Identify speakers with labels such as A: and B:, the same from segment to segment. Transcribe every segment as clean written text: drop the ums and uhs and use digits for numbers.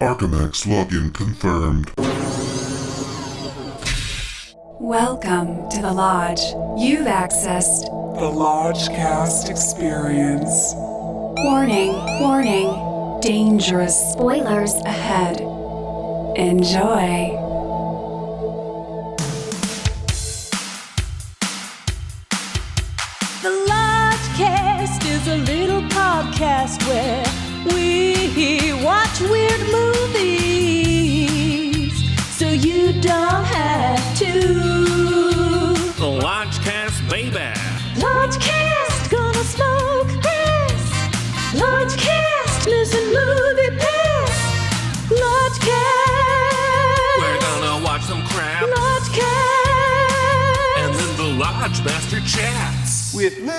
A: Archimex login confirmed.
B: Welcome to the Lodge. You've accessed
C: the Lodgecast experience.
B: Warning, warning. Dangerous spoilers ahead. Enjoy.
D: The Lodgecast is a little podcast where we watch weird movies, so you don't have to.
E: The Lodgecast, baby.
D: Lodgecast, gonna smoke this. Lodgecast, missing movie pass. Lodgecast.
E: We're gonna watch some crap.
D: Lodgecast.
E: And then the Lodge Master chats.
F: With Lucas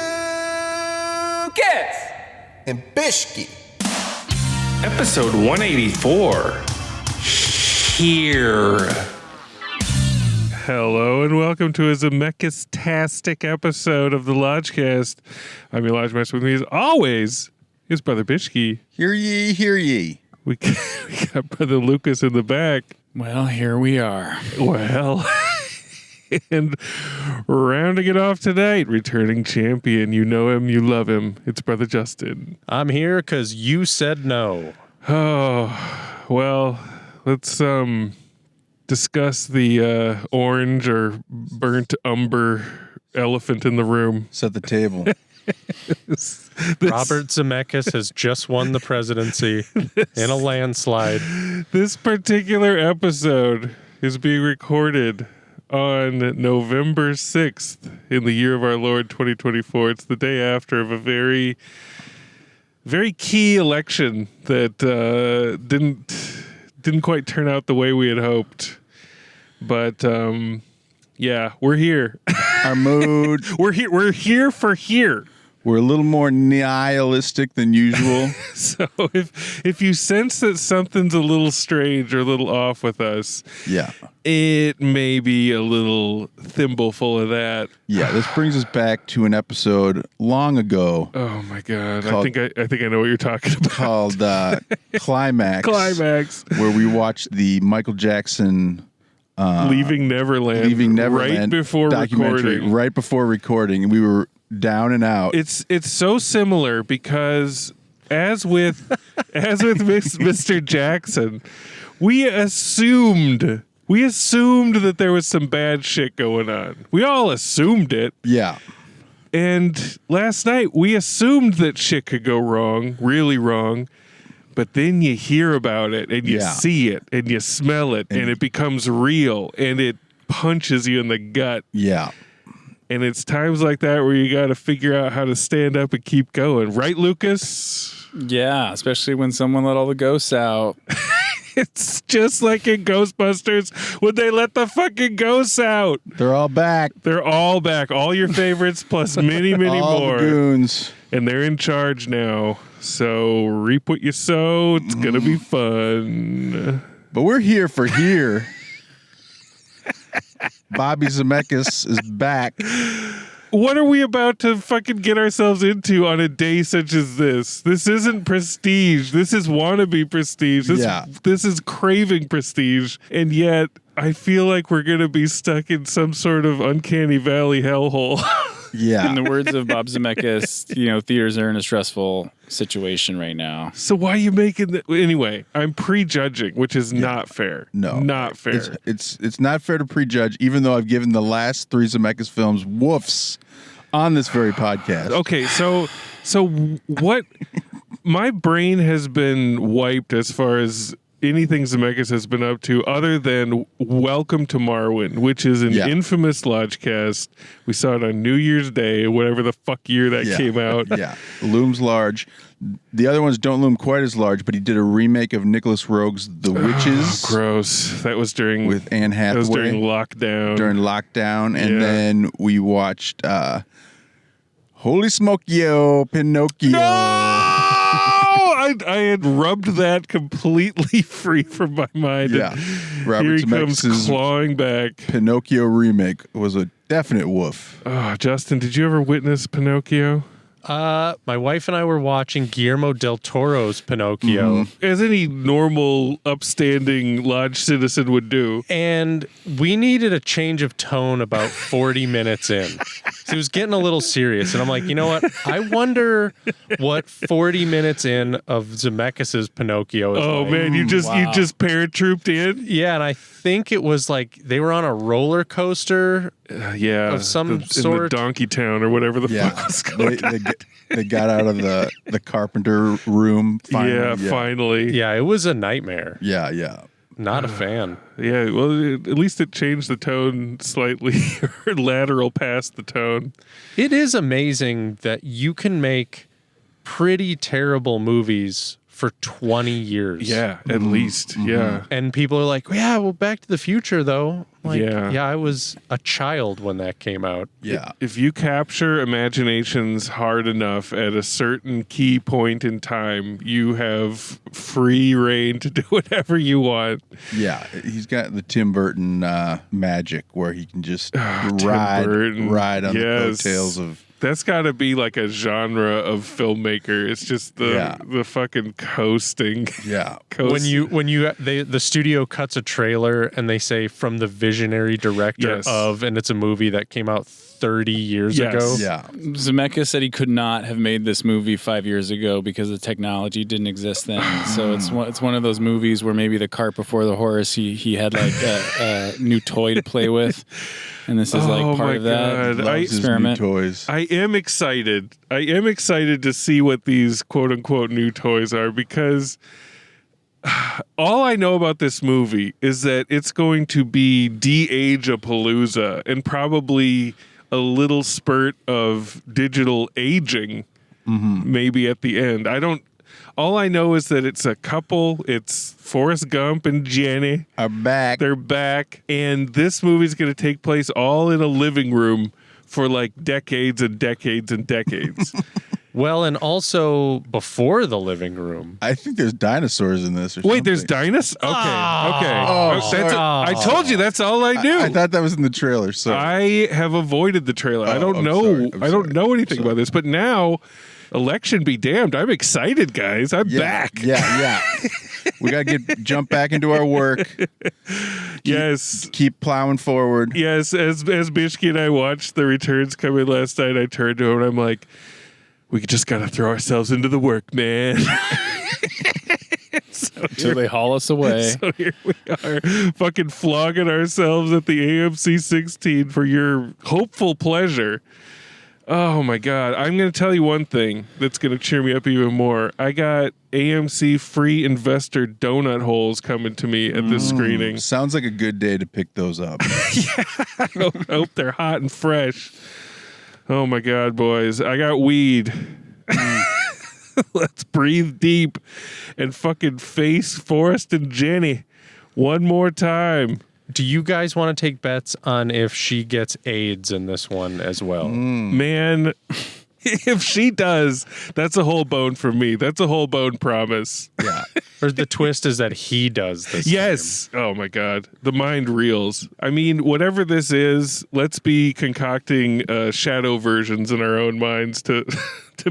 F: and Bishki.
G: Episode 184. Here.
H: Hello and welcome to a Zemeckis-tastic episode of the Lodgecast. I'm your Lodge Master. With me as always is Brother Bishki.
I: Hear ye, hear ye.
H: We got Brother Lucas in the back.
G: Well, here we are.
H: Well, and rounding it off tonight, returning champion. You know him, you love him. It's Brother Justin.
G: I'm here because you said no.
H: Oh, well, let's discuss the orange or burnt umber elephant in the room.
I: Set the table.
G: Robert Zemeckis has just won the presidency in a landslide.
H: This particular episode is being recorded on November 6th in the year of our Lord 2024. It's the day after of a very, very key election that didn't quite turn out the way we had hoped. But yeah, we're here.
I: Our mood.
H: We're here for here.
I: We're a little more nihilistic than usual.
H: So if you sense that something's a little strange or a little off with us,
I: Yeah.
H: it may be a little thimbleful of that.
I: Yeah, this brings us back to an episode long ago
H: Oh my God!
I: Called-
H: I think I know what you're talking about.
I: called Climax.
H: Climax,
I: Where we watched the Michael Jackson
H: Leaving Neverland, right before
I: documentary,
H: recording.
I: right before recording, and we were down and out.
H: It's so similar because as with Mr. Jackson, we assumed that there was some bad shit going on. We all assumed it.
I: Yeah.
H: And last night we assumed that shit could go wrong, really wrong. But then you hear about it and you see it and you smell it and it becomes real and it punches you in the gut.
I: Yeah.
H: And it's times like that where you got to figure out how to stand up and keep going. Right, Lucas?
J: Yeah, especially when someone let all the ghosts out.
H: It's just like in Ghostbusters when they let the fucking ghosts out.
I: They're all back.
H: They're all back. All your favorites plus many, many
I: all
H: more.
I: The goons.
H: And they're in charge now. So reap what you sow. It's going to be fun.
I: But we're here for here. Bobby Zemeckis is back.
H: What are we about to fucking get ourselves into on a day such as this? This isn't prestige. This is wannabe prestige. This is craving prestige. And yet, I feel like we're going to be stuck in some sort of uncanny valley hellhole.
I: Yeah.
J: In the words of Bob Zemeckis, theaters are in a stressful situation right now.
H: So why are you making that? Anyway, I'm prejudging, which is not fair.
I: No.
H: Not fair.
I: It's not fair to prejudge, even though I've given the last 3 Zemeckis films woofs on this very podcast.
H: Okay, so what? My brain has been wiped as far as anything Zemeckis has been up to other than Welcome to Marwen, which is an infamous Lodgecast. We saw it on New Year's Day, whatever the fuck year that came out.
I: Yeah, looms large. The other ones don't loom quite as large, but he did a remake of Nicholas Roeg's The Witches.
H: Oh, gross. That was during...
I: With Anne Hathaway.
H: That was during lockdown.
I: And then we watched Holy Smokeo, Pinocchio.
H: No! I had rubbed that completely free from my mind.
I: Yeah. Robert
H: Here he comes clawing back.
I: Pinocchio remake was a definite woof.
H: Oh, Justin, did you ever witness Pinocchio?
G: My wife and I were watching Guillermo del Toro's Pinocchio.
H: As any normal, upstanding lodge citizen would do.
G: And we needed a change of tone about 40 minutes in. So it was getting a little serious. And I'm like, you know what? I wonder what 40 minutes in of Zemeckis' Pinocchio is like.
H: Man, you just paratrooped in?
G: Yeah, and I think it was like they were on a roller coaster of some sort.
H: In the Donkey Town or whatever the fuck was going on.
I: They got out of the carpenter room finally.
H: Finally.
G: Yeah, it was a nightmare.
I: Yeah.
G: Not a fan.
H: Yeah, well, at least it changed the tone slightly, or lateral past the tone.
G: It is amazing that you can make pretty terrible movies for 20 years.
H: Yeah, at least. Yeah.
G: And people are like, yeah, well, Back to the Future, though. Like,
H: Yeah.
G: I was a child when that came out.
I: Yeah.
H: If you capture imaginations hard enough at a certain key point in time, you have free reign to do whatever you want.
I: Yeah, he's got the Tim Burton magic where he can just ride on the coattails of.
H: That's got to be like a genre of filmmaker. It's just the fucking coasting.
I: Yeah.
G: When the studio cuts a trailer and they say from the visionary director of, and it's a movie that came out 30 years ago.
I: Yeah.
J: Zemeckis said he could not have made this movie 5 years ago because the technology didn't exist then. So it's one of those movies where maybe the cart before the horse. He had like a new toy to play with, and this is like part of that experiment.
I: New toys.
H: I am excited. I am excited to see what these quote unquote new toys are, because all I know about this movie is that it's going to be de-age-a-palooza and probably a little spurt of digital aging, maybe at the end. All I know is that it's a couple. It's Forrest Gump and Jenny
I: are back.
H: They're back, and this movie's going to take place all in a living room for like decades and decades and decades.
G: Well, and also before the living room.
I: I think there's dinosaurs in this.
H: Wait, there's dinosaurs? Okay. I told you that's all I knew.
I: I thought that was in the trailer. So
H: I have avoided the trailer. I don't know. I don't know anything about this, but now, election be damned. I'm excited, guys. I'm back.
I: Yeah. We gotta jump back into our work. Keep plowing forward.
H: Yes, as Bishki and I watched the returns come in last night, I turned to him and I'm like, we just gotta throw ourselves into the work, man.
J: Until they haul us away.
H: So here we are, fucking flogging ourselves at the AMC 16 for your hopeful pleasure. Oh my God. I'm going to tell you one thing that's going to cheer me up even more. I got AMC free investor donut holes coming to me at this screening.
I: Sounds like a good day to pick those up.
H: Yeah. I hope they're hot and fresh. Oh my God, boys. I got weed. Let's breathe deep and fucking face Forrest and Jenny one more time.
G: Do you guys want to take bets on if she gets AIDS in this one as well?
H: Man, if she does, that's a whole bone for me. That's a whole bone promise.
I: Yeah.
G: Or the twist is that he does this.
H: Yes. Time. Oh my God. The mind reels. I mean, whatever this is, let's be concocting shadow versions in our own minds to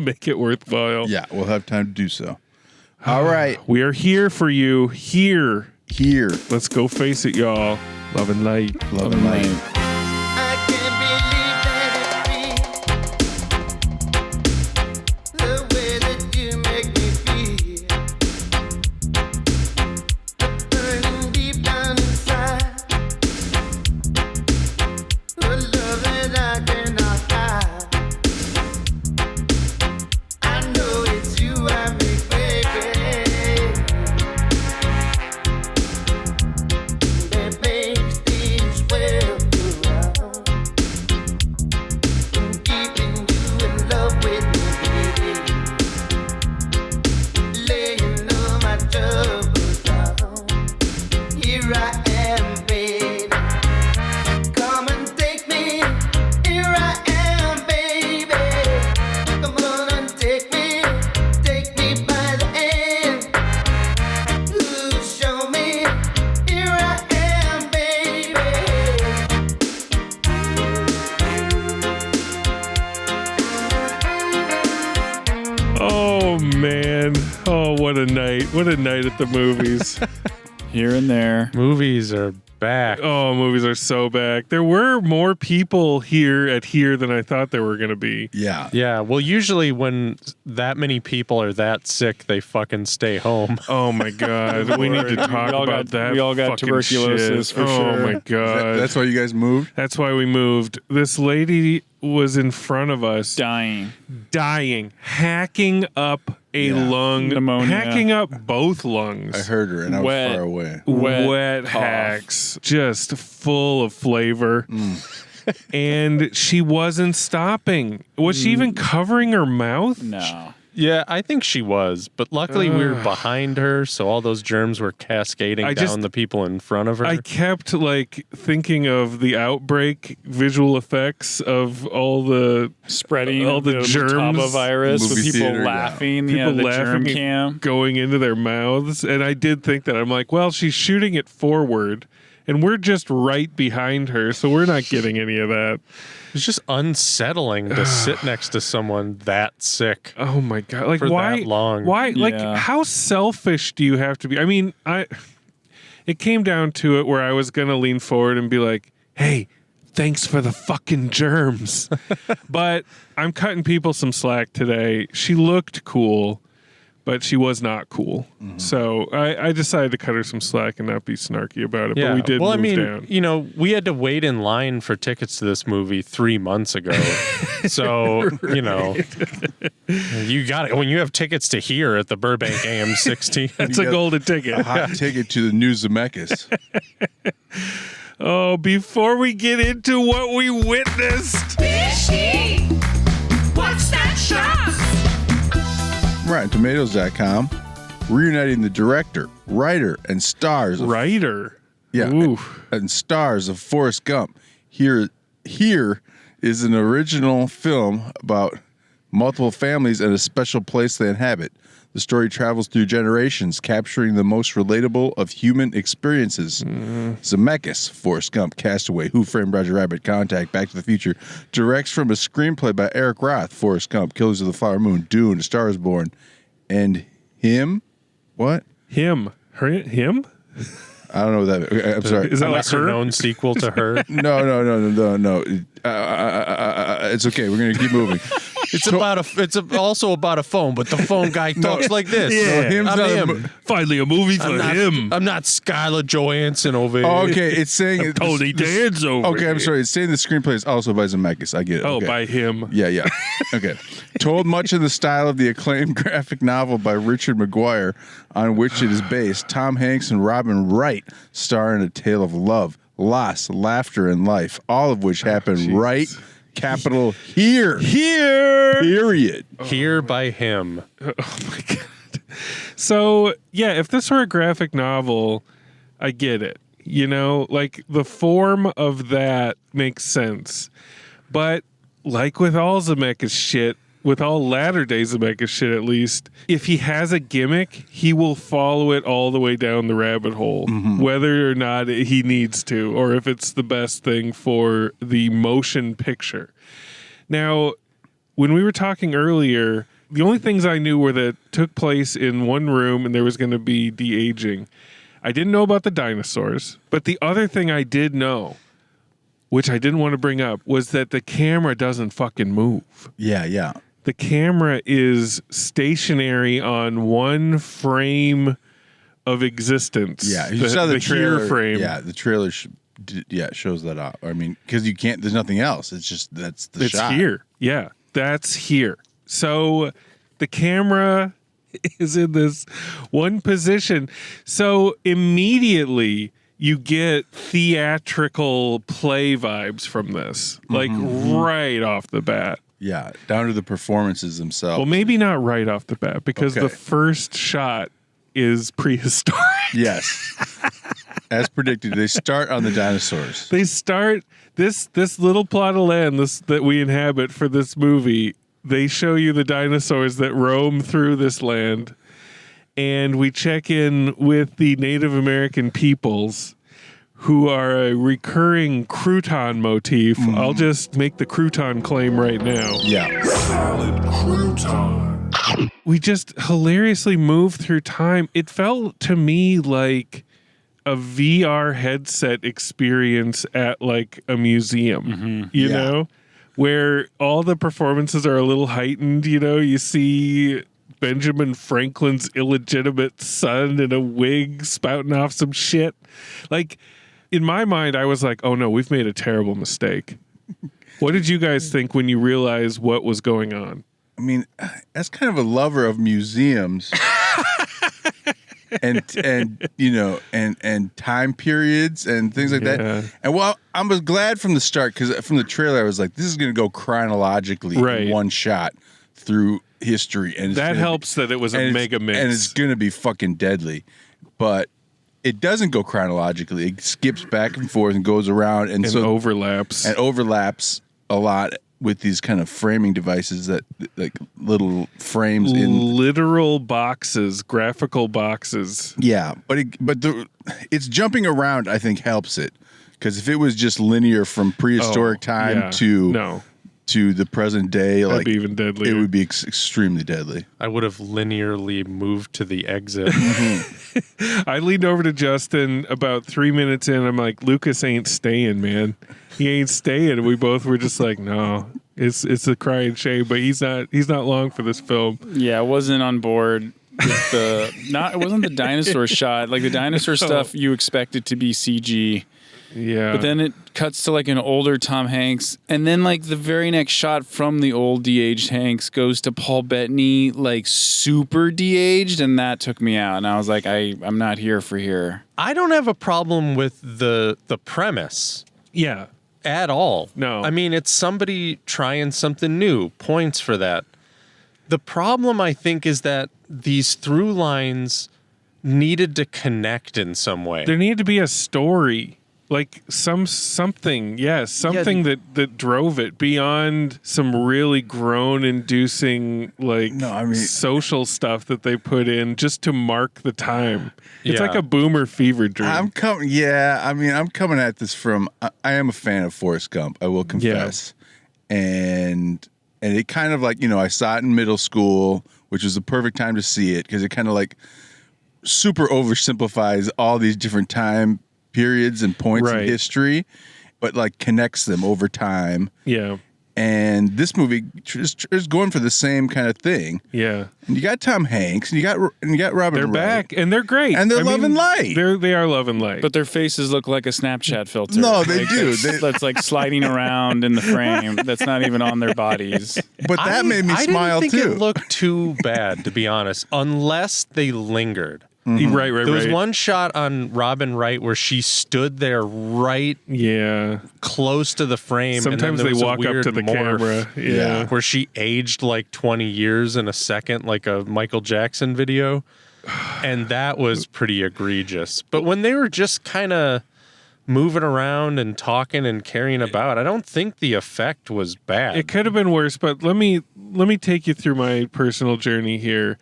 H: make it worthwhile.
I: Yeah, we'll have time to do so. All right.
H: We are here for you. Here.
I: Let's
H: go face it, y'all. Love and light.
I: Love and light.
H: What a night at the movies.
J: Here and there.
G: Movies are back.
H: Oh, movies are so back. There were more people here than I thought there were going to be.
I: Yeah.
G: Yeah. Well, usually when that many people are that sick, they fucking stay home.
H: Oh my God. We need to talk about that.
J: We all got tuberculosis
H: shit.
J: for sure.
H: Oh my God.
I: That's why you guys moved?
H: That's why we moved. This lady was in front of us.
J: Dying.
H: Hacking up a lung.
J: Pneumonia.
H: Hacking up both lungs.
I: I heard her and I was far away.
H: Wet
J: cough.
H: hacks. Just full of flavor. And she wasn't stopping. Was she even covering her mouth?
J: No.
G: Yeah, I think she was, but luckily we were behind her, so all those germs were cascading down the people in front of her.
H: I kept thinking of the outbreak visual effects of all the
J: spreading
H: all the germs,
J: virus with people
I: theater,
J: laughing,
H: people
J: the
H: laughing
J: germ cam
H: going into their mouths, and I did think that. I'm like, well, she's shooting it forward, and we're just right behind her, so we're not getting any of that.
G: It's just unsettling to sit next to someone that sick.
H: Oh my God!
G: for
H: why?
G: that long.
H: Why? How selfish do you have to be? I mean, it came down to it where I was gonna lean forward and be like, "Hey, thanks for the fucking germs," but I'm cutting people some slack today. She looked cool, but she was not cool. Mm-hmm. So I decided to cut her some slack and not be snarky about it.
G: Yeah.
H: But we did move down.
G: You know, we had to wait in line for tickets to this movie 3 months ago. So, you know, you got it. When you have tickets to here at the Burbank AM16.
H: That's a golden ticket.
I: A hot ticket to the new Zemeckis.
H: Oh, before we get into what we witnessed.
D: Fishy! What's that shot?
I: RottenTomatoes.com, reuniting the director, writer, and stars. And stars of Forrest Gump. Here is an original film about multiple families and a special place they inhabit. The story travels through generations, capturing the most relatable of human experiences. Zemeckis, Forrest Gump, Castaway, Who Framed Roger Rabbit, Contact, Back to the Future, directs from a screenplay by Eric Roth, Forrest Gump, Killers of the Flower Moon, Dune, A Star is Born, and him? What?
H: Him? Him?
I: I don't know what that. I'm sorry.
H: Is that
G: a
H: like her?
G: known sequel to her?
I: No. It's okay. We're gonna keep moving.
G: It's also about a phone, but the phone guy talks like this.
H: Yeah,
G: I'm him.
H: Finally, a movie for him.
G: I'm not Skylar Johansson over here.
I: Oh, okay, it's saying
H: Tony Dan's over.
I: Okay,
H: here.
I: I'm sorry. It's saying the screenplay is also by Zemeckis. I get it.
H: Oh,
I: okay.
H: by him.
I: Yeah. Okay. Told much in the style of the acclaimed graphic novel by Richard McGuire, on which it is based, Tom Hanks and Robin Wright star in a tale of love, loss, laughter, and life, all of which happen right. Capital here. Period.
G: Here by him.
H: Oh my God. So, yeah, if this were a graphic novel, I get it. You know, like the form of that makes sense. But like with all Zemeckis shit, with all latter-day Zemeckis shit at least, if he has a gimmick, he will follow it all the way down the rabbit hole, whether or not he needs to, or if it's the best thing for the motion picture. Now, when we were talking earlier, the only things I knew were that it took place in one room and there was going to be de-aging. I didn't know about the dinosaurs, but the other thing I did know, which I didn't want to bring up, was that the camera doesn't fucking move.
I: Yeah.
H: The camera is stationary on one frame of existence.
I: Yeah, you saw the trailer
H: frame.
I: Yeah, the trailer shows that off. I mean, because you can't, there's nothing else. It's just, that's the shot.
H: It's here. Yeah, that's here. So the camera is in this one position. So immediately you get theatrical play vibes from this, like right off the bat.
I: Yeah, down to the performances themselves.
H: Well, maybe not right off the bat, because
I: Okay.
H: the first shot is prehistoric.
I: Yes. As predicted, they start on the dinosaurs.
H: They start this little plot of land that we inhabit for this movie. They show you the dinosaurs that roam through this land, and we check in with the Native American peoples, who are a recurring crouton motif. I'll just make the crouton claim right now.
I: Yeah.
C: Salad crouton.
H: we just hilariously move through time. It felt to me like a VR headset experience at like a museum, you know, where all the performances are a little heightened. You know, you see Benjamin Franklin's illegitimate son in a wig spouting off some shit. Like, in my mind, I was like, oh no, we've made a terrible mistake. What did you guys think when you realized what was going on?
I: I mean, as kind of a lover of museums and you know, and time periods and things like that. And well, I was glad from the start, because from the trailer, I was like, this is going to go chronologically in one shot through history. And
H: that helps that it was a mega mix.
I: And it's going to be fucking deadly. But it doesn't go chronologically. It skips back and forth and goes around. And so
H: overlaps.
I: And overlaps a lot with these kind of framing devices that, like, little frames in
H: literal boxes, graphical boxes.
I: Yeah, but it's jumping around, I think, helps it, because if it was just linear from prehistoric time to the present day,
H: that'd be even deadlier.
I: It would be extremely deadly.
G: I would have linearly moved to the exit.
H: I leaned over to Justin about 3 minutes in. I'm like, Lucas ain't staying, man. He ain't staying. We both were just like, no, it's a crying shame, but he's not long for this film.
J: Yeah, I wasn't on board with it wasn't the dinosaur shot. Like, the dinosaur stuff, you expect it to be CG.
H: Yeah.
J: But then it cuts to like an older Tom Hanks, and then like the very next shot from the old de-aged Hanks goes to Paul Bettany, like super de-aged, and that took me out. And I was like, I'm not here for here.
G: I don't have a problem with the premise.
H: Yeah.
G: At all.
H: No.
G: I mean, it's somebody trying something new. Points for that. The problem, I think, is that these through lines needed to connect in some way.
H: There needed to be a story. Like something that drove it beyond some really groan-inducing social stuff that they put in just to mark the time. It's like a boomer fever dream.
I: I'm coming at this from. I am a fan of Forrest Gump, I will confess, and it kind of like, you know, I saw it in middle school, which was the perfect time to see it, because it kind of like super oversimplifies all these different time periods and points in history, but like connects them over time.
H: Yeah.
I: And this movie is going for the same kind of thing.
H: Yeah.
I: And you got Tom Hanks, and you got Robert
H: They're
I: Wright,
H: back, and they're great.
I: And they're loving light.
H: They are loving light.
J: But their faces look like a Snapchat filter.
I: No, they do.
J: That's like sliding around in the frame. That's not even on their bodies.
I: But that made me smile,
G: too. I didn't think
I: too.
G: it looked too bad, to be honest, unless they lingered.
H: Mm-hmm. Right.
G: There was one shot on Robin Wright where she stood there close to the frame.
H: Sometimes
G: and then
H: they walk up to the
G: morph,
H: camera.
G: Where she aged like 20 years in a second, like a Michael Jackson video. And that was pretty egregious. But when they were just kind of moving around and talking and carrying about, I don't think the effect was bad.
H: It could have been worse, but let me take you through my personal journey here.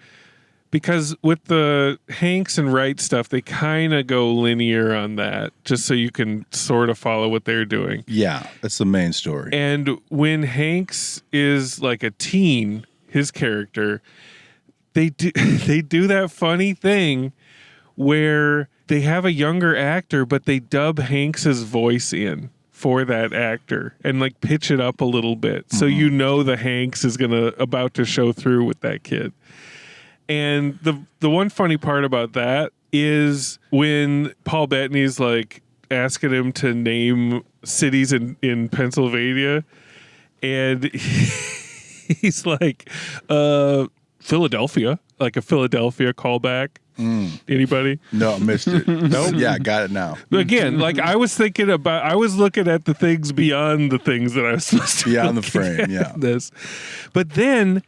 H: Because with the Hanks and Wright stuff, they kind of go linear on that, just so you can sort of follow what they're doing.
I: Yeah, that's the main story.
H: And when Hanks is like a teen, his character, they do that funny thing where they have a younger actor, but they dub Hanks's voice in for that actor and like pitch it up a little bit, so you know the Hanks is about to show through with that kid. And the one funny part about that is when Paul Bettany's like asking him to name cities in Pennsylvania, and he's like, Philadelphia, like a Philadelphia callback. Anybody?
I: No, I missed it.
H: Nope.
I: Yeah, I got it now.
H: But again, like I was looking at the things beyond the things that I was supposed to
I: beyond the frame. Yeah.
H: This, but then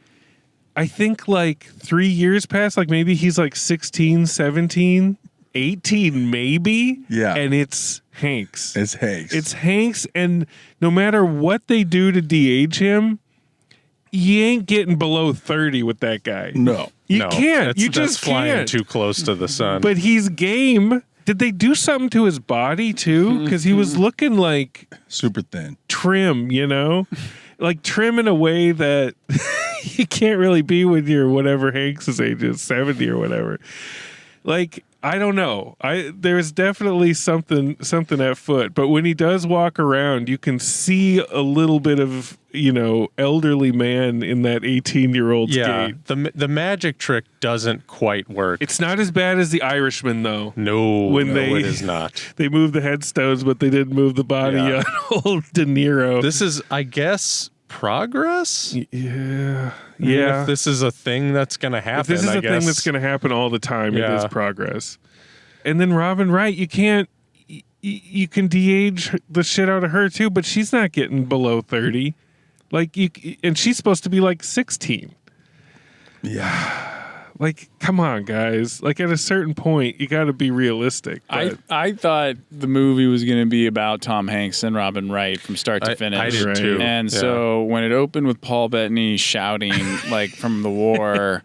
H: I think like 3 years passed, like maybe he's like 16, 17, 18 maybe.
I: Yeah.
H: And it's Hanks.
I: It's Hanks.
H: And no matter what they do to de-age him, you ain't getting below 30 with that guy.
I: No.
H: You can't. You just
G: flying
H: can't.
G: too close to the sun.
H: But he's game. Did they do something to his body too? Because he was looking like
I: super thin,
H: trim, you know? Like trim in a way that you can't really be when you're whatever Hanks' age is, 70 or whatever. Like, I don't know. There's definitely something at foot. But when he does walk around, you can see a little bit of, elderly man in that 18-year-old's gait.
G: The magic trick doesn't quite work.
H: It's not as bad as The Irishman, though.
G: No, it is not.
H: They moved the headstones, but they didn't move the body on old De Niro.
G: This is, I guess, progress?
H: Yeah.
G: If this is a thing that's going to happen,
H: If this is a thing that's going to happen all the time, it is progress. And then Robin Wright, you can de-age the shit out of her too, but she's not getting below 30. And she's supposed to be like 16.
I: Yeah.
H: Like, come on, guys. Like, at a certain point, you got to be realistic.
J: I thought the movie was going to be about Tom Hanks and Robin Wright from start to finish.
G: I did too.
J: And so when it opened with Paul Bettany shouting like from the war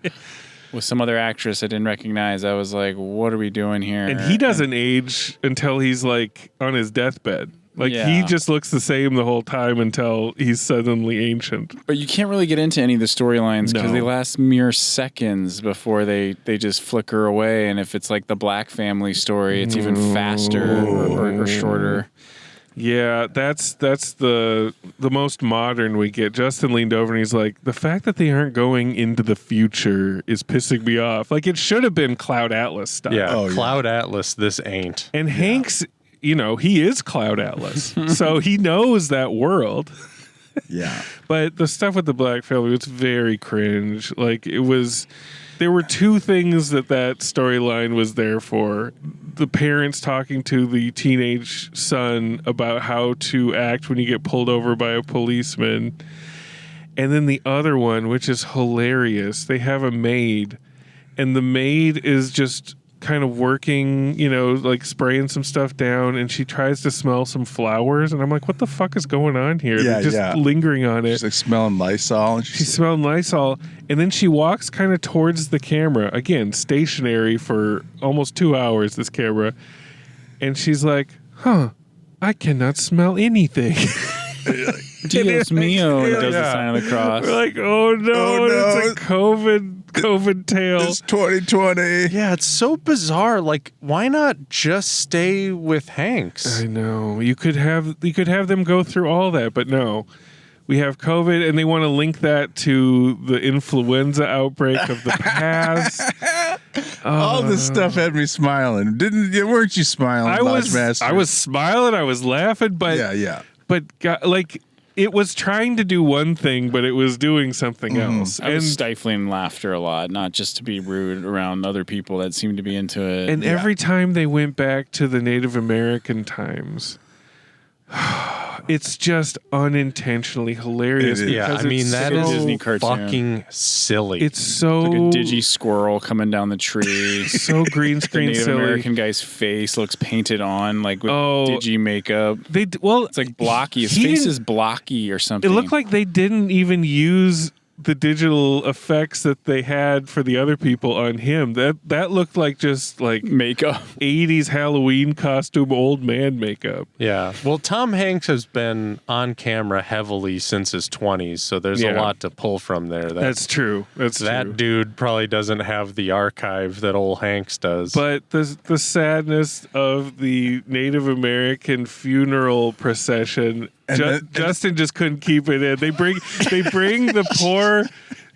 J: with some other actress I didn't recognize, I was like, what are we doing here?
H: And he doesn't age until he's like on his deathbed. Like, he just looks the same the whole time until he's suddenly ancient.
J: But you can't really get into any of the storylines because they last mere seconds before they just flicker away. And if it's like the Black family story, it's even faster or shorter.
H: Yeah, that's the most modern we get. Justin leaned over and he's like, the fact that they aren't going into the future is pissing me off. Like, it should have been Cloud Atlas stuff.
G: Yeah, Cloud Atlas, this ain't.
H: And Hanks... he is Cloud Atlas, so he knows that world.
I: Yeah.
H: But the stuff with the Black family was very cringe. Like, there were two things that storyline was there for. The parents talking to the teenage son about how to act when you get pulled over by a policeman. And then the other one, which is hilarious, they have a maid, and the maid is just kind of working, like spraying some stuff down, and she tries to smell some flowers, and I'm like, what the fuck is going on here?
I: Yeah,
H: They're just lingering on it.
I: She's like smelling Lysol. And
H: she's smelling Lysol, and then she walks kind of towards the camera, again, stationary for almost 2 hours, this camera, and she's like, I cannot smell anything.
J: Dios mio, and does the sign of the cross.
H: We're like, oh no, it's a COVID tale.
I: It's 2020.
G: Yeah, it's so bizarre. Like, why not just stay with Hanks?
H: I know. You could have them go through all that, but no. We have COVID, and they want to link that to the influenza outbreak of the past.
I: All this stuff had me smiling. Weren't you smiling?
H: I was smiling. I was laughing, but But it was trying to do one thing, but it was doing something else.
J: I was stifling laughter a lot, not just to be rude around other people that seemed to be into it.
H: And every time they went back to the Native American times, it's just unintentionally hilarious.
G: Yeah, I mean, that is
J: Disney cartoon.
G: Fucking silly.
H: It's so
J: like a digi squirrel coming down the tree.
H: So green screen
J: the Native
H: silly.
J: American guy's face looks painted on like with digi makeup. It's like blocky. His face is blocky or something.
H: It looked like they didn't even use the digital effects that they had for the other people on him. That looked like just like
J: makeup,
H: 80s Halloween costume, old man makeup.
G: Yeah. Well, Tom Hanks has been on camera heavily since his 20s, so there's a lot to pull from there.
H: That's true.
G: That dude probably doesn't have the archive that old Hanks does.
H: But the sadness of the Native American funeral procession. Justin just couldn't keep it in. They bring the poor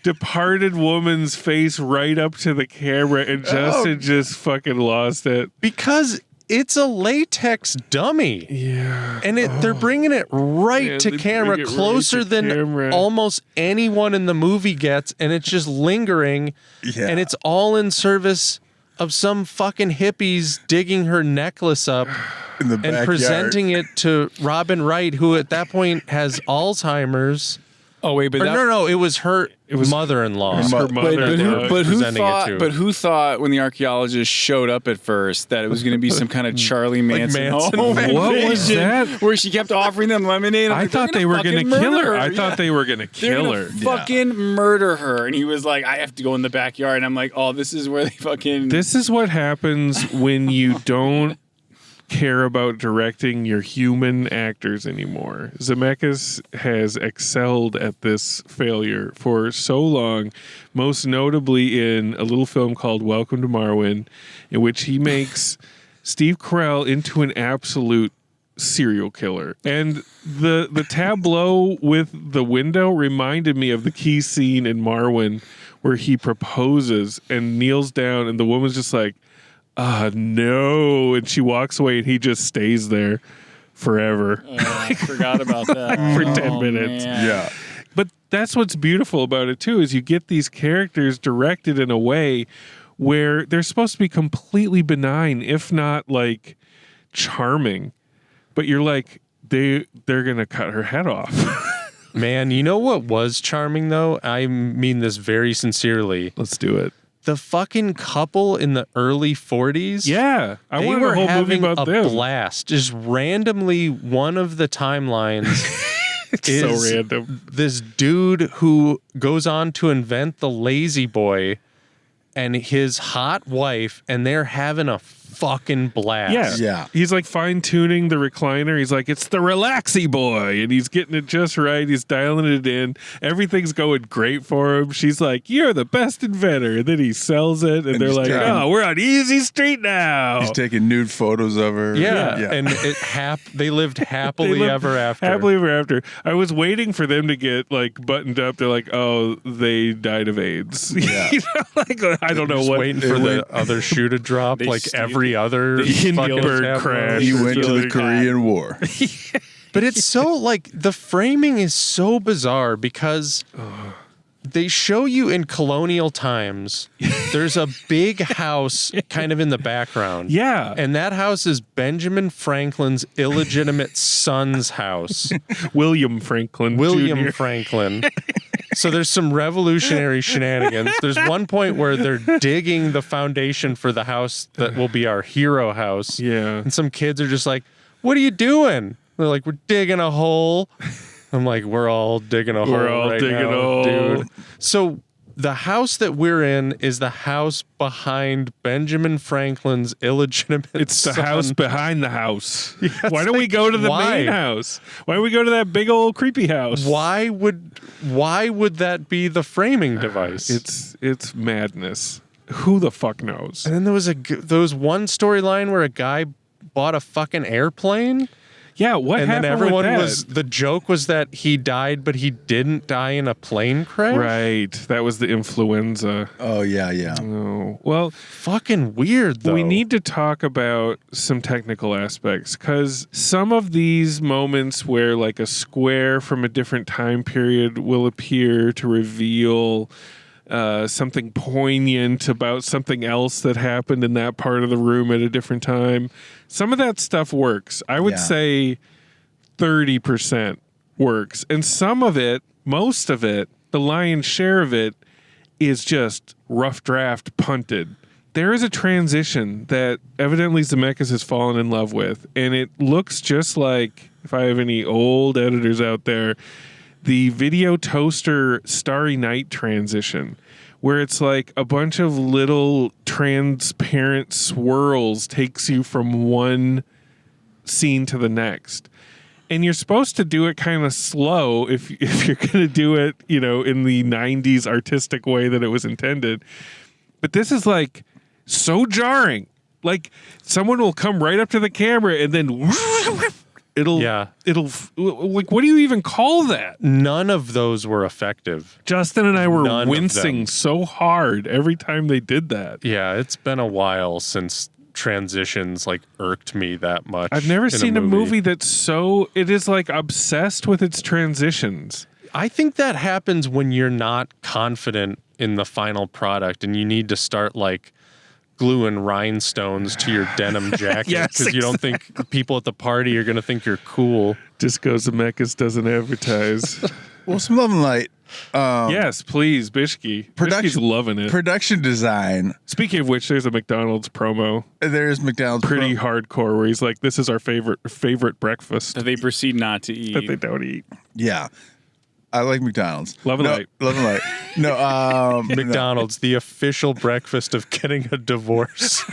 H: departed woman's face right up to the camera, and Justin just fucking lost it
G: because it's a latex dummy.
H: Yeah,
G: and they're bringing it right to camera, closer than almost anyone in the movie gets, and it's just lingering, and it's all in service of some fucking hippies digging her necklace up
I: in the
G: and
I: backyard.
G: Presenting it to Robin Wright, who at that point has Alzheimer's.
J: Oh wait, but
G: no, it was her. It was mother-in-law.
J: But who thought when the archaeologist showed up at first that it was going to be some kind of Charlie Manson?
H: What was that?
J: Where she kept offering them lemonade.
H: I thought they were going to kill her. I thought they were going to kill her.
J: Fucking murder her. And he was like, I have to go in the backyard. And I'm like, oh, this is where they fucking.
H: This is what happens when you don't care about directing your human actors anymore. Zemeckis has excelled at this failure for so long, most notably in a little film called Welcome to Marwen, in which he makes Steve Carell into an absolute serial killer. And the tableau with the window reminded me of the key scene in Marwen where he proposes and kneels down and the woman's just like, no, and she walks away and he just stays there forever.
J: I forgot about that.
H: For 10 minutes.
J: Man.
I: Yeah.
H: But that's what's beautiful about it too, is you get these characters directed in a way where they're supposed to be completely benign, if not like charming. But you're like, they're gonna cut her head off.
G: Man, you know what was charming though? I mean this very sincerely.
H: Let's do it.
G: The fucking couple in the early 40s.
H: Yeah, I
G: they
H: wanted
G: were
H: a whole movie
G: having
H: about
G: a
H: them.
G: blast. Just randomly, one of the timelines is
H: so random.
G: This dude who goes on to invent the lazy boy and his hot wife, and they're having a fucking blast.
I: Yeah.
H: He's like fine tuning the recliner. He's like, it's the relaxy boy, and he's getting it just right. He's dialing it in. Everything's going great for him. She's like, you're the best inventor. And then he sells it, and they're like, we're on easy street now.
I: He's taking nude photos of her.
G: Yeah. And they lived happily ever after.
H: Happily ever after. I was waiting for them to get like buttoned up. They're like, oh, they died of AIDS.
I: Yeah.
H: You know, like, I don't know
G: Just
H: what.
G: waiting for the other shoe to drop, like every other fucking
H: bird
G: tableau.
H: crash.
I: He went to the Korean War.
G: But it's so like the framing is so bizarre because they show you in colonial times there's a big house kind of in the background.
H: Yeah.
G: And that house is Benjamin Franklin's illegitimate son's house.
H: William Franklin.
G: William
H: Jr.
G: Franklin. So there's some revolutionary shenanigans. There's one point where they're digging the foundation for the house that will be our hero house.
H: Yeah.
G: And some kids are just like, what are you doing? They're like, we're digging a hole. I'm like, we're all digging a hole.
H: We're all
G: right
H: digging
G: now,
H: a hole.
G: dude. So the house that we're in is the house behind Benjamin Franklin's illegitimate
H: It's the
G: son.
H: house behind the house.
G: Yeah,
H: why don't we go to the main house? Why don't we go to that big old creepy house?
G: Why would that be the framing device?
H: It's madness. Who the fuck knows?
G: And then there was one storyline where a guy bought a fucking airplane.
H: Yeah, what
G: and
H: happened
G: then everyone
H: with that?
G: the joke was that he died, but he didn't die in a plane crash.
H: Right. That was the influenza.
I: Oh, yeah.
H: Oh. Well,
G: fucking weird, though.
H: We need to talk about some technical aspects because some of these moments where like a square from a different time period will appear to reveal something poignant about something else that happened in that part of the room at a different time. Some of that stuff works. I would say 30% works. And some of it, most of it, the lion's share of it is just rough draft punted. There is a transition that evidently Zemeckis has fallen in love with. And it looks just like, if I have any old editors out there, the Video Toaster Starry Night transition, where it's like a bunch of little transparent swirls takes you from one scene to the next. And you're supposed to do it kind of slow if you're going to do it, you know, in the 90s artistic way that it was intended. But this is like so jarring. Like someone will come right up to the camera and then it'll like, what do you even call that?
G: None of those were effective.
H: Justin and I were wincing so hard every time they did that.
G: Yeah, it's been a while since transitions like irked me that much.
H: I've never seen a movie that's so, it is like obsessed with its transitions.
G: I think that happens when you're not confident in the final product and you need to start like gluing rhinestones to your denim jacket because you don't think people at the party are going to think you're cool.
H: Disco Zemeckis doesn't advertise.
I: Well, some Love and Light.
H: Yes, please, Bishki. Bishki's loving it.
I: Production design.
H: Speaking of which, there's a McDonald's promo.
I: There's McDonald's
H: pretty hardcore where he's like, "This is our favorite breakfast."
J: That they proceed not to eat.
H: That they don't eat.
I: Yeah. I like McDonald's.
H: Love and Light.
I: Love and Light. No,
G: McDonald's, the official breakfast of getting a divorce.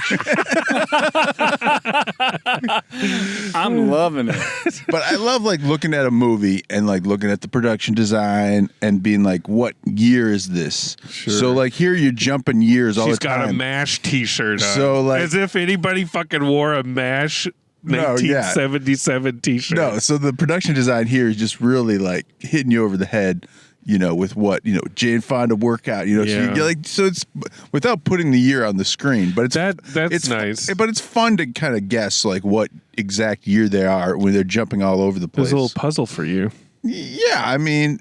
J: I'm loving it.
I: But I love like looking at a movie and like looking at the production design and being like, what year is this?
H: Sure.
I: So like here you're jumping years all the time.
H: She's got a MASH t-shirt on.
I: So like,
H: as if anybody fucking wore a MASH 1977 t-shirt.
I: No, so the production design here is just really like hitting you over the head, you know, with what, you know, Jane Fonda workout, you know, so it's without putting the year on the screen, but it's
H: nice.
I: But it's fun to kind of guess like what exact year they are when they're jumping all over the place.
H: There's a little puzzle for you.
I: Yeah, I mean,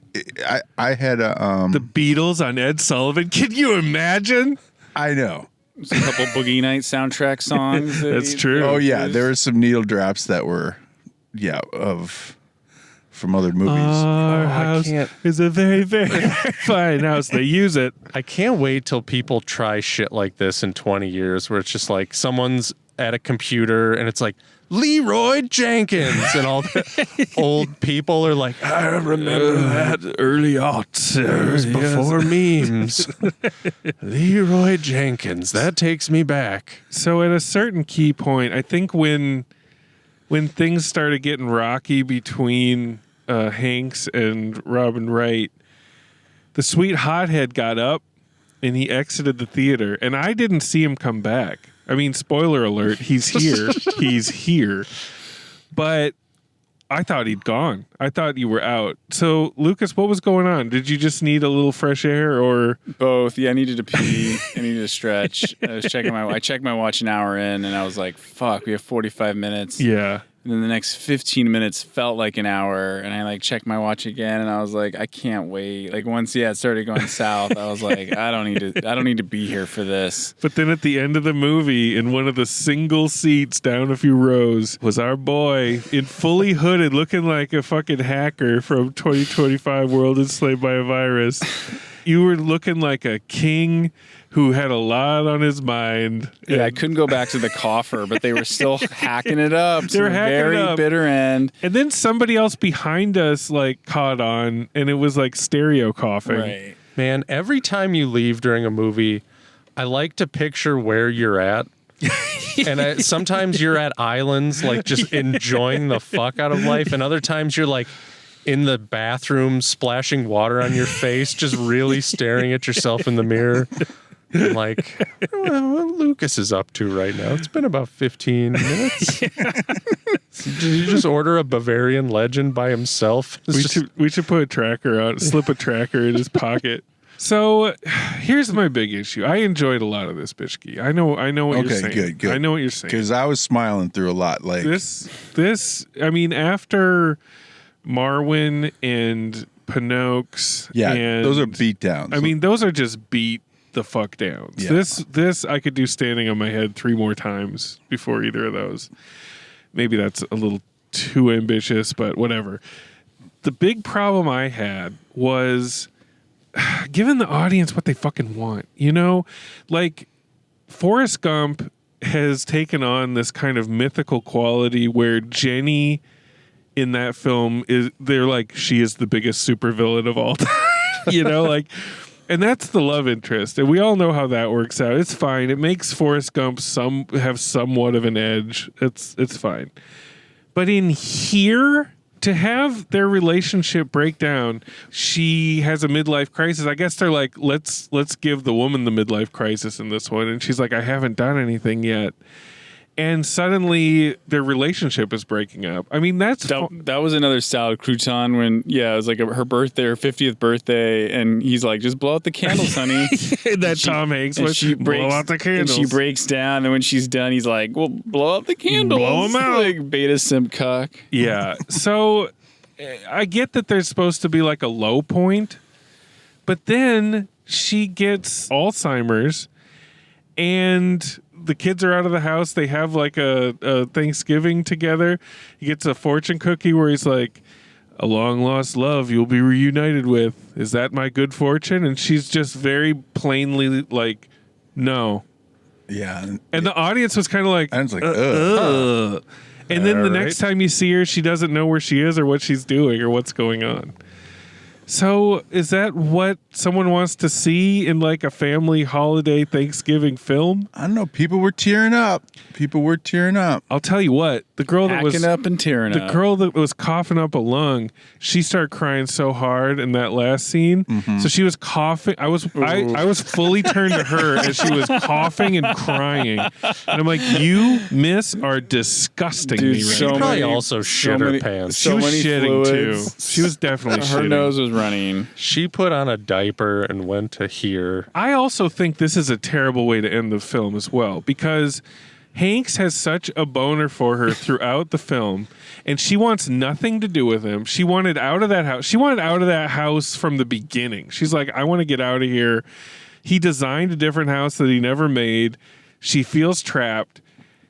I: I had a
H: the Beatles on Ed Sullivan. Can you imagine?
I: I know.
J: There's a couple Boogie Night soundtrack songs.
H: That's true.
I: Oh yeah, there were some needle drops that were, from other movies.
H: Our house is a very, very fine house. They use it.
G: I can't wait till people try shit like this in 20 years where it's just like someone's at a computer and it's like Leroy Jenkins and all the old people are like, I remember that
H: early aughts.
G: before memes. Leroy Jenkins, that takes me back.
H: So at a certain key point, I think when things started getting rocky between Hanks and Robin Wright, the sweet hothead got up and he exited the theater, and I didn't see him come back. I mean, spoiler alert, he's here. He's here. But I thought he'd gone. I thought you were out. So, Lucas, what was going on? Did you just need a little fresh air or?
J: Both. Yeah, I needed to pee. I needed to stretch. I checked my watch an hour in, and I was like, fuck, we have 45 minutes.
H: Yeah.
J: And then the next 15 minutes felt like an hour, and I like checked my watch again, and I was like, I can't wait. Like once, it started going south, I was like, I don't need to be here for this.
H: But then at the end of the movie, in one of the single seats down a few rows, was our boy in fully hooded, looking like a fucking hacker from 2025 World Enslaved by a Virus. You were looking like a king who had a lot on his mind.
J: Yeah, I couldn't go back to the coffer, but they were still hacking it up.
H: They were hacking
J: very
H: it up.
J: Bitter end.
H: And then somebody else behind us like caught on, and it was like stereo coughing.
J: Right.
G: Man, every time you leave during a movie, I like to picture where you're at. And sometimes you're at islands, like just enjoying the fuck out of life. And other times you're like in the bathroom splashing water on your face, just really staring at yourself in the mirror. And like, what Lucas is up to right now. It's been about 15 minutes. Did you just order a Bavarian Legend by himself?
H: We should put a tracker on, slip a tracker in his pocket. So here's my big issue. I enjoyed a lot of this, Bishki. I know what you're saying.
I: Okay, good.
H: I know what you're saying.
I: Because I was smiling through a lot. Like
H: this. I mean, after Marwen and Pinocchio, and
I: those are beat downs.
H: I mean, those are just beat the fuck downs.
I: Yeah.
H: This I could do standing on my head 3 more times before either of those. Maybe that's a little too ambitious, but whatever. The big problem I had was giving the audience what they fucking want. You know, like Forrest Gump has taken on this kind of mythical quality where Jenny in that film they're like, she is the biggest supervillain of all time. You know, like, and that's the love interest, and we all know how that works out. It's fine. It makes Forrest Gump have somewhat of an edge. It's fine. But in here, to have their relationship break down, she has a midlife crisis. I guess they're like, let's give the woman the midlife crisis in this one, and she's like, I haven't done anything yet. And suddenly their relationship is breaking up. I mean, that was
J: another salad crouton when, it was like her birthday, her 50th birthday, and he's like, just blow out the candles, honey.
H: Tom Hanks was, blow out the candles.
J: And she breaks down, and when she's done, he's like, well, blow out the candles.
H: Blow them out.
J: Like beta simp cock.
H: Yeah. So I get that there's supposed to be like a low point, but then she gets Alzheimer's, and the kids are out of the house. They have like a Thanksgiving together. He gets a fortune cookie where he's like, a long lost love you'll be reunited with. Is that my good fortune? And she's just very plainly like, no.
I: Yeah.
H: And the audience was kind of like,
I: I was like, ugh.
H: And then the next time you see her, she doesn't know where she is or what she's doing or what's going on. So is that what someone wants to see in like a family holiday Thanksgiving film?
I: I don't know. People were tearing up.
H: I'll tell you what, the girl that was
J: up and tearing
H: the
J: up.
H: girl that was coughing up a lung, she started crying so hard in that last scene. So she was coughing. I was fully turned to her as she was coughing and crying. And I'm like, you miss are disgusting
J: Dude,
H: me right
J: so
H: now.
G: Probably
J: many-
G: also shit her pants.
H: She was
J: many
H: shitting
J: fluids.
H: too. She was definitely
J: Her
H: shitting.
J: nose was running.
G: She put on a diaper and went to here.
H: I also think this is a terrible way to end the film as well, because Hanks has such a boner for her throughout the film, and she wants nothing to do with him. She wanted out of that house. She wanted out of that house from the beginning. She's like, I want to get out of here. He designed a different house that he never made. She feels trapped.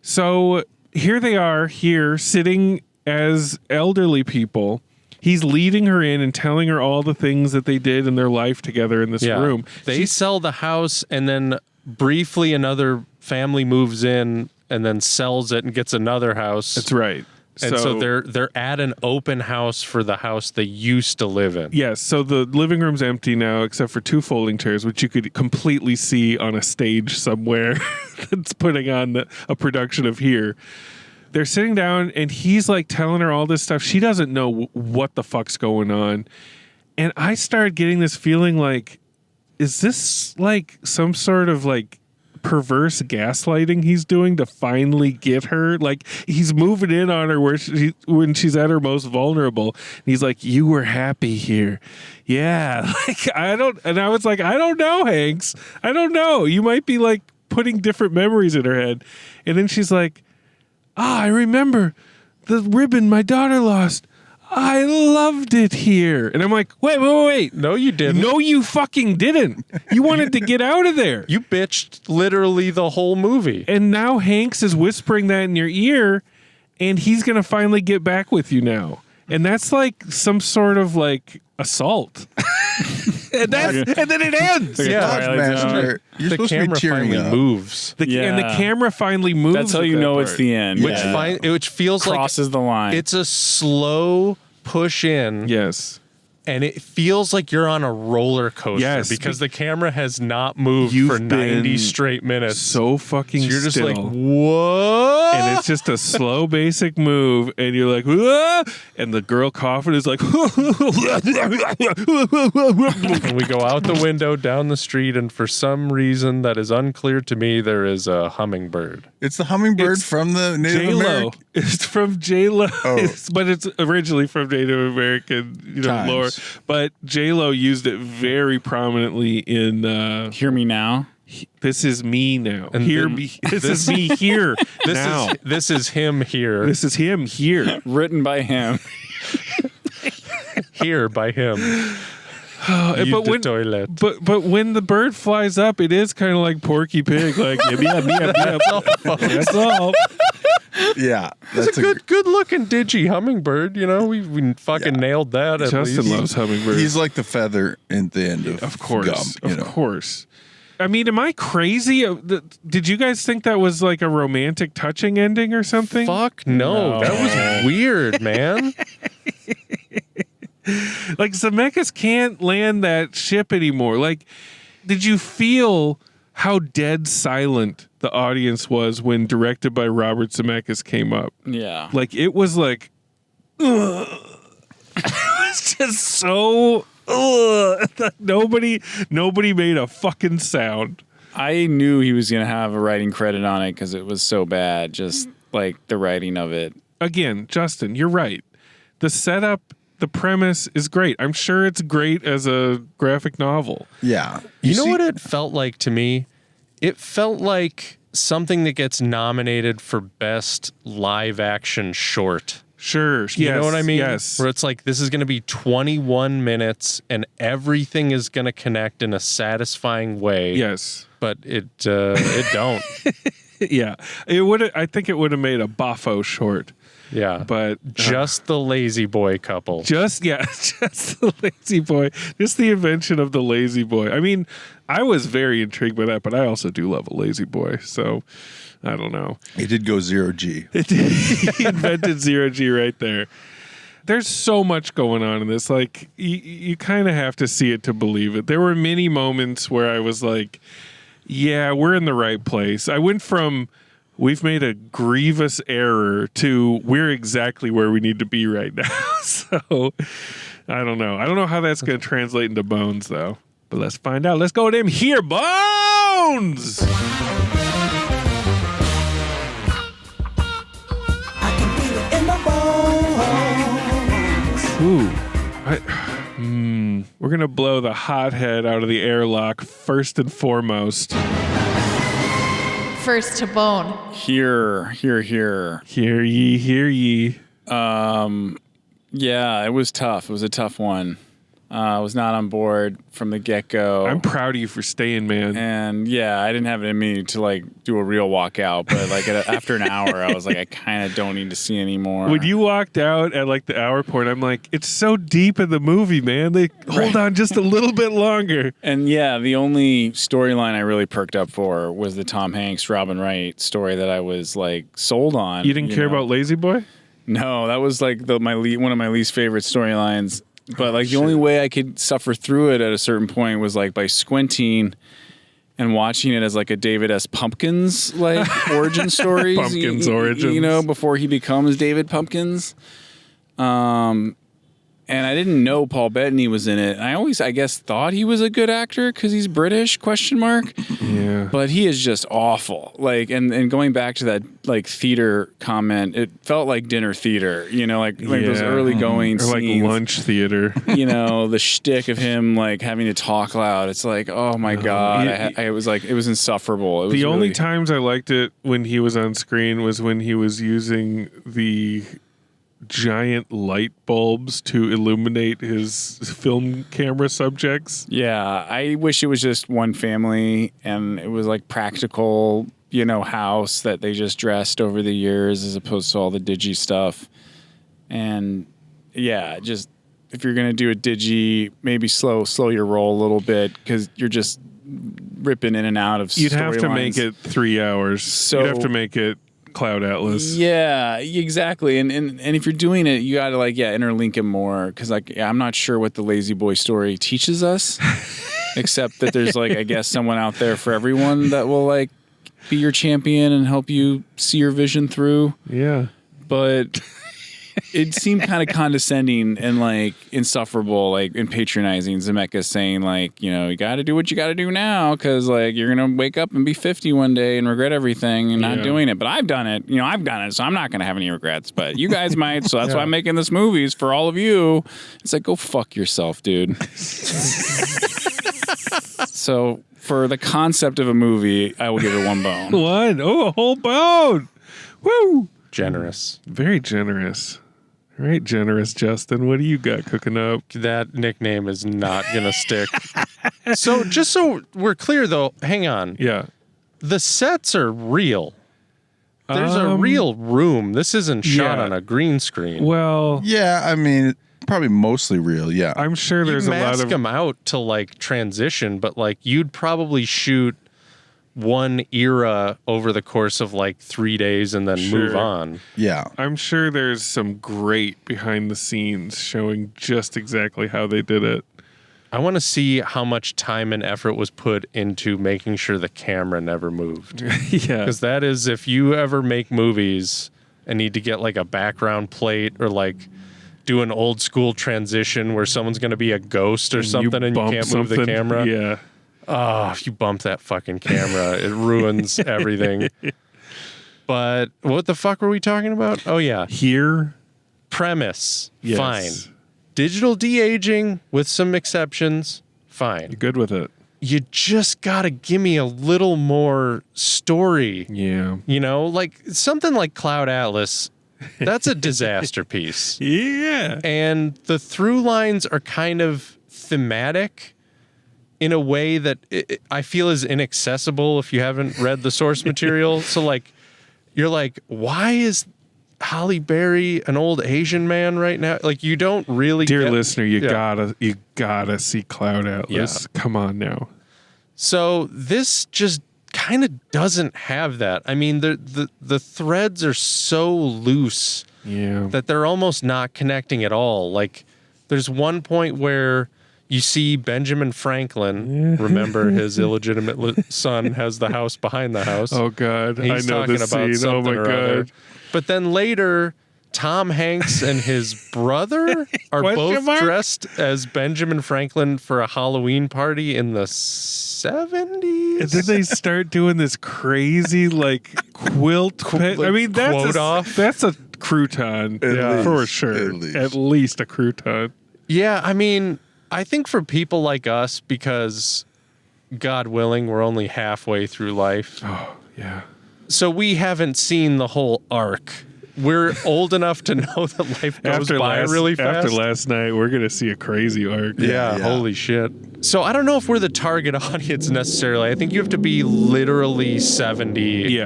H: So here they are, here sitting as elderly people. He's leading her in and telling her all the things that they did in their life together in this room.
G: They sell the house, and then briefly another family moves in and then sells it and gets another house.
H: That's right.
G: And so they're at an open house for the house they used to live in.
H: Yes, so the living room's empty now except for 2 folding chairs, which you could completely see on a stage somewhere that's putting on a production of Here. They're sitting down and he's like telling her all this stuff. She doesn't know what the fuck's going on. And I started getting this feeling like, is this like some sort of like perverse gaslighting he's doing to finally get her? Like he's moving in on her when she's at her most vulnerable. And he's like, you were happy here. Yeah. Like I was like, I don't know, Hanks. I don't know. You might be like putting different memories in her head. And then she's like, I remember the ribbon my daughter lost. I loved it here. And I'm like, wait.
G: No, you didn't.
H: No, you fucking didn't. You wanted to get out of there.
G: You bitched literally the whole movie.
H: And now Hanks is whispering that in your ear, and he's going to finally get back with you now. And that's like some sort of like assault. and then it ends.
I: Master, you're
G: The
I: supposed to be
G: camera
I: tearing
G: finally
I: up.
G: moves.
H: And the camera finally moves.
J: That's how
H: at
J: you
H: that
J: know
H: part.
J: it's the end.
G: Which feels
J: crosses
G: like
J: the line.
G: it's a slow push in.
H: Yes.
G: And it feels like you're on a roller coaster
H: Yes,
G: because the camera has not moved
H: You've
G: for 90
H: been
G: straight minutes.
H: So fucking
G: So you're just
H: still.
G: like, what?
H: And it's just a slow, basic move, and you're like, "Whoa!" And the girl coughing is like,
G: And we go out the window down the street, and for some reason that is unclear to me, there is a hummingbird.
I: It's the hummingbird from the Native
H: J-Lo.
I: American.
H: It's from J-Lo.
I: Oh.
H: But it's originally from Native American,
I: Times.
H: lore. But J-Lo used it very prominently in
J: Hear Me Now.
H: This Is Me Now.
G: And
H: Hear
G: then
H: me. This is me here now.
G: This is him here.
H: This is him here.
J: Written by him.
G: Here by him.
H: But when,
G: toilet.
H: but when the bird flies up, it is kind of like Porky Pig, like that's all.
I: Yeah,
G: It's a good looking digi hummingbird. You know, we fucking nailed that. At
H: Justin
G: least.
H: loves hummingbirds.
I: He's like the feather at the end of
H: course,
I: Gump,
H: of course. I mean, am I crazy? Did you guys think that was like a romantic, touching ending or something?
G: Fuck no, that was weird, man.
H: Like Zemeckis can't land that ship anymore. Like, did you feel how dead silent the audience was when Directed by Robert Zemeckis came up?
J: Yeah.
H: Like it was like, ugh. It was just so. Ugh. Nobody made a fucking sound.
J: I knew he was going to have a writing credit on it because it was so bad, just like the writing of it.
H: Again, Justin, you're right. The setup, the premise is great. I'm sure it's great as a graphic novel.
I: Yeah.
G: You know what it felt like to me? It felt like something that gets nominated for best live action short.
H: Sure.
G: You know what I mean?
H: Yes.
G: Where it's like, this is going to be 21 minutes and everything is going to connect in a satisfying way.
H: Yes.
G: But it don't.
H: Yeah. I think it would have made a Boffo short.
G: Yeah.
H: But
G: just the lazy boy couple.
H: Just the lazy boy. Just the invention of the lazy boy. I mean, I was very intrigued by that, but I also do love a lazy boy. So I don't know.
I: He did go 0G.
H: He invented 0G right there. there's so much going on in this. Like, you kind of have to see it to believe it. There were many moments where I was like, yeah, we're in the right place. I went from we've made a grievous error to we're exactly where we need to be right now. So I don't know. I don't know how that's going to translate into Bones, though. But let's find out. Let's go to them here, Bones! Ooh. We're going to blow the hothead out of the airlock first and foremost.
K: First to bone.
J: Hear.
H: Hear ye, hear ye.
J: Yeah, it was tough. It was a tough one. I was not on board from the get-go.
H: I'm proud of you for staying, man.
J: And yeah, I didn't have it in me to like do a real walkout, but like after an hour, I was like, I kind of don't need to see anymore.
H: When you walked out at like the hour point, I'm like, it's so deep in the movie, man. They hold on just a little bit longer.
J: And yeah, the only storyline I really perked up for was the Tom Hanks, Robin Wright story that I was like sold on.
H: You didn't care about Lazy Boy?
J: No, that was like one of my least favorite storylines. But like the only way I could suffer through it at a certain point was like by squinting and watching it as like a David S. Pumpkins like origin stories.
H: Pumpkins origins.
J: You know, before he becomes David Pumpkins. And I didn't know Paul Bettany was in it. I always, I guess, thought he was a good actor because he's British, ?
H: Yeah.
J: But he is just awful. Like, and going back to that, like, theater comment, it felt like dinner theater, you know, like those early going
H: or like
J: scenes.
H: lunch theater.
J: You know, the shtick of him, like, having to talk loud. It's like, oh, my God. I was like, it was insufferable. It was
H: the only times I liked it when he was on screen was when he was using the giant light bulbs to illuminate his film camera subjects.
J: Yeah, I wish it was just one family and it was like practical, you know, house that they just dressed over the years as opposed to all the digi stuff. And yeah, just if you're going to do a digi, maybe slow your roll a little bit because you're just ripping in and out of
H: You'd have to
J: lines.
H: make it 3 hours.
J: So
H: you'd have to make it Cloud Atlas.
J: Yeah, exactly. And if you're doing it, you got to like, interlink it more. Cause like, I'm not sure what the Lazy Boy story teaches us, except that there's like, I guess someone out there for everyone that will like be your champion and help you see your vision through.
H: Yeah.
J: But it seemed kind of condescending and like insufferable, like and patronizing. Zemeckis saying like, you know, you got to do what you got to do now because like you're gonna wake up and be 50 one day and regret everything and not doing it. But I've done it, you know, so I'm not gonna have any regrets. But you guys might, so that's why I'm making this movies for all of you. It's like go fuck yourself, dude. So for the concept of a movie, I will give it one bone.
H: One? Oh, a whole bone. Woo!
G: Generous.
H: Very generous. All right, generous Justin. What do you got cooking up?
G: That nickname is not going to stick. So just so we're clear, though, hang on.
H: Yeah.
G: The sets are real. There's a real room. This isn't shot on a green screen.
H: Well,
I: yeah, I mean, probably mostly real. Yeah,
H: I'm sure there's
G: you
H: a lot
G: mask
H: of
G: them out to like transition, but like you'd probably shoot one era over the course of like 3 days and then move on.
I: Yeah.
H: I'm sure there's some great behind the scenes showing just exactly how they did it.
G: I want to see how much time and effort was put into making sure the camera never moved.
H: Yeah.
G: Because that is, if you ever make movies and need to get like a background plate or like do an old school transition where someone's going to be a ghost or something and you can't move the camera.
H: Yeah.
G: Oh, if you bump that fucking camera, it ruins everything. But what the fuck were we talking about? Oh, yeah.
H: Here.
G: Premise.
H: Yes.
G: Fine. Digital de-aging with some exceptions. Fine.
H: You're good with it.
G: You just got to give me a little more story.
H: Yeah.
G: You know, like something like Cloud Atlas. That's a disaster piece.
H: Yeah.
G: And the through lines are kind of thematic in a way that I feel is inaccessible if you haven't read the source material. So like, you're like, why is Halle Berry an old Asian man right now? Like you don't really
H: Dear listener, you gotta see Cloud Atlas.
G: Yeah.
H: Come on now.
G: So this just kind of doesn't have that. I mean, the threads are so loose that they're almost not connecting at all. Like, there's one point where you see Benjamin Franklin, remember his illegitimate son has the house behind the house.
H: Oh, God.
G: He's
H: I know
G: talking
H: this
G: about
H: scene.
G: something
H: Oh, my
G: or
H: God.
G: other. But then later, Tom Hanks and his brother are both dressed as Benjamin Franklin for a Halloween party in the 70s.
H: And then they start doing this crazy, like, quilt. I mean, that's a crouton. For sure. At least a crouton.
G: Yeah, I mean, I think for people like us, because God willing, we're only halfway through life.
H: Oh, yeah.
G: So we haven't seen the whole arc. We're old enough to know that life goes by really fast.
H: After last night, we're going to see a crazy arc.
G: Yeah, holy shit. So I don't know if we're the target audience necessarily. I think you have to be literally 70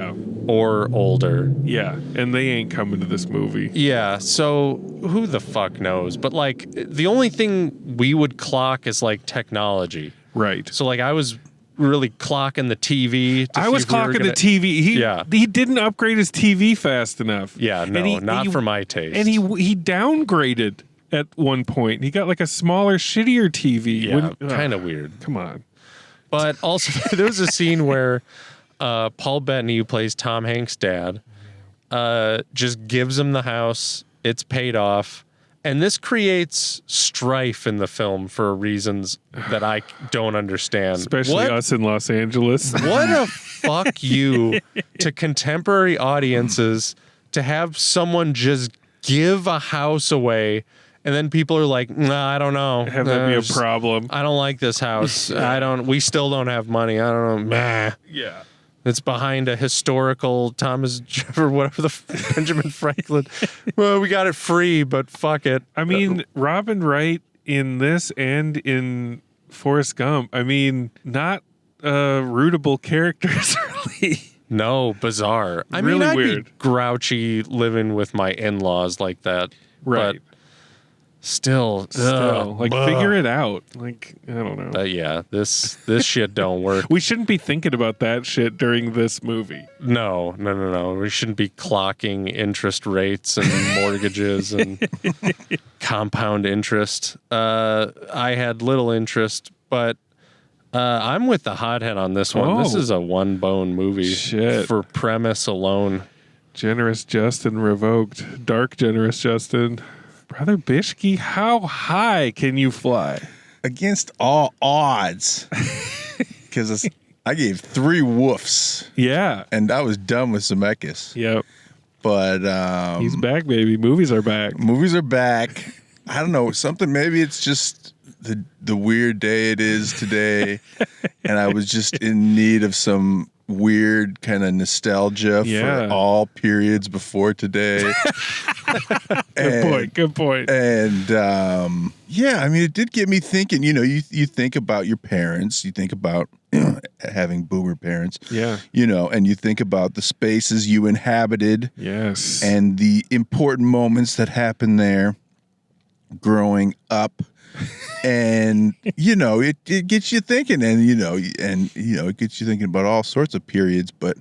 G: or older.
H: Yeah, and they ain't coming to this movie.
G: Yeah, so who the fuck knows? But like, the only thing we would clock is like technology.
H: Right.
G: So like, I was really clocking the TV.
H: I was clocking the TV. He didn't upgrade his TV fast enough.
G: Yeah, no, not for my taste.
H: And he downgraded at one point. He got like a smaller, shittier TV.
G: Yeah, kind of weird.
H: Come on.
G: But also, there's a scene where Paul Bettany, who plays Tom Hanks' dad, just gives him the house. It's paid off. And this creates strife in the film for reasons that I don't understand.
H: Especially us in Los Angeles.
G: What a fuck you to contemporary audiences to have someone just give a house away, and then people are like, nah, I don't know.
H: Have that be a problem.
G: I don't like this house. We still don't have money. I don't know. Nah.
H: Yeah.
G: It's behind a historical Thomas Jefferson, whatever the Benjamin Franklin. Well, we got it free, but fuck it.
H: I mean, Robin Wright in this and in Forrest Gump, I mean, not rootable characters, really.
G: No, bizarre. I
H: Really
G: mean, I'd
H: weird.
G: be grouchy living with my in-laws like that.
H: Right.
G: But still,
H: figure it out. Like, I don't know.
G: But yeah, this shit don't work.
H: We shouldn't be thinking about that shit during this movie.
G: No. We shouldn't be clocking interest rates and mortgages and compound interest. I had little interest, but I'm with the hothead on this one. This is a one-bone movie for premise alone.
H: Generous Justin revoked. Dark Generous Justin. Brother Bishke, how high can you fly?
I: Against all odds. Because I gave 3 woofs.
H: Yeah.
I: And I was done with Zemeckis.
H: Yep.
I: But
H: he's back, baby. Movies are back.
I: Movies are back. I don't know. Maybe it's just the weird day it is today. And I was just in need of some weird kind of nostalgia for all periods before today.
H: Good point.
I: And I mean, it did get me thinking. You know, you think about your parents, you think about having boomer parents, you know, and you think about the spaces you inhabited, and the important moments that happened there growing up. And you know, it gets you thinking, and you know, it gets you thinking about all sorts of periods. But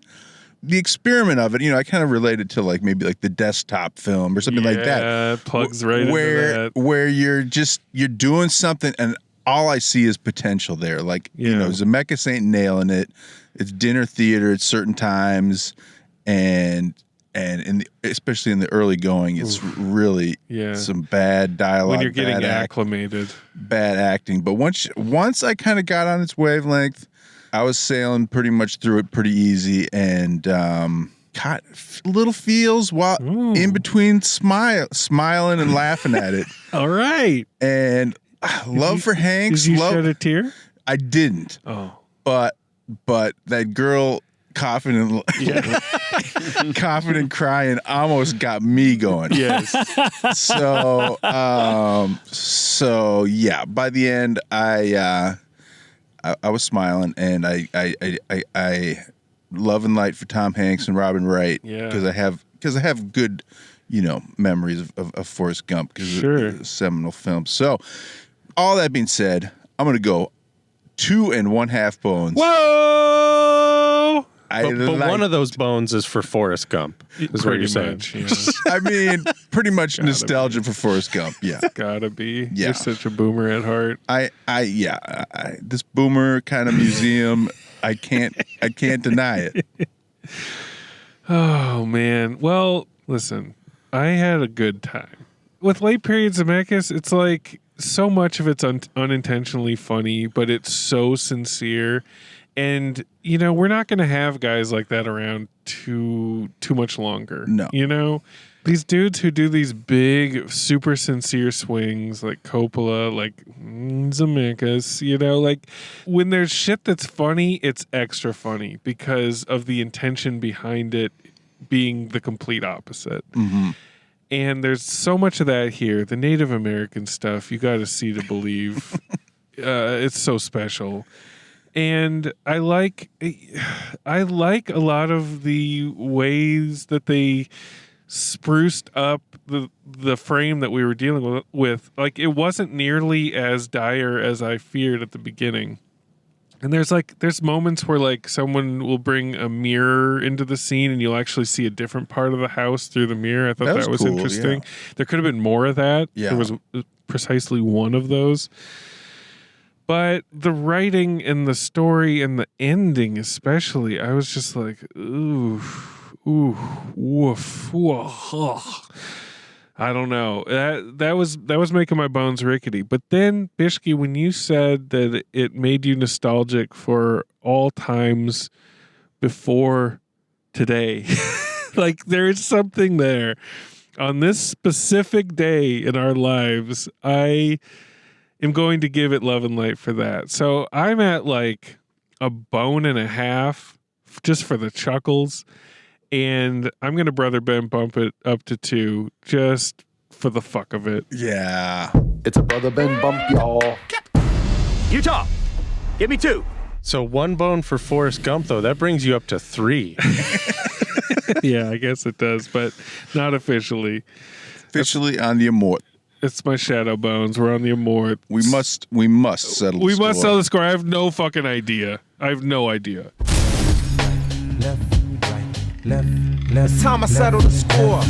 I: the experiment of it, you know, I kind of related to like maybe like the desktop film or something like that.
H: Yeah, plugs right into that.
I: Where you're doing something, and all I see is potential there. Like you know, Zemeckis ain't nailing it. It's dinner theater at certain times, and especially in the early going, it's really some bad dialogue.
H: When you're getting acclimated.
I: Bad acting. But once I kind of got on its wavelength, I was sailing pretty much through it pretty easy, and caught little feels while in between smiling and laughing at it.
H: All right.
I: And love for Hanks.
H: Did you shed a tear?
I: I didn't.
H: Oh.
I: But that girl coughing and crying almost got me going.
H: Yes.
I: So yeah, by the end I was smiling, and I love and light for Tom Hanks and Robin Wright, because I have good, you know, memories of Forrest Gump, because it's a seminal film. So all that being said, I'm gonna go 2 1/2 bones.
H: Whoa!
G: But one of those bones is for Forrest Gump, is what you're saying.
H: Much, yeah.
I: I mean, pretty much nostalgia for Forrest Gump. Yeah,
H: gotta be.
I: Yeah.
H: You're such a boomer at heart.
I: This boomer kind of museum, I can't deny it.
H: Oh man. Well, listen, I had a good time with late period Zemeckis. It's like so much of it's unintentionally funny, but it's so sincere. And, we're not going to have guys like that around too much longer.
I: No.
H: These dudes who do these big, super sincere swings like Coppola, like Zemeckis, like when there's shit that's funny, it's extra funny because of the intention behind it being the complete opposite.
I: Mm-hmm.
H: And there's so much of that here. The Native American stuff, you got to see to believe. It's so special. And I like a lot of the ways that they spruced up the frame that we were dealing with. Like, it wasn't nearly as dire as I feared at the beginning. And there's moments where like someone will bring a mirror into the scene and you'll actually see a different part of the house through the mirror. I thought that was cool, interesting. Yeah. There could have been more of that.
I: Yeah.
H: There was precisely one of those. But the writing and the story and the ending especially, I was just like, ooh, woof, woof. I don't know. That was making my bones rickety. But then, Bishki, when you said that it made you nostalgic for all times before today, like there is something there. On this specific day in our lives, I am going to give it love and light for that. So I'm at like a bone and a half just for the chuckles. And I'm going to Brother Ben bump it up to 2 just for the fuck of it.
I: Yeah.
K: It's a Brother Ben bump, y'all.
L: Utah, give me 2.
G: So 1 bone for Forrest Gump, though. That brings you up to 3.
H: Yeah, I guess it does, but not officially.
I: Officially on the Amort.
H: It's my shadow bones. We're on the Amort.
I: We must settle
H: We
I: the
H: must
I: score.
H: settle the score. I have no fucking idea. I have no idea.
F: It's time I settle the score.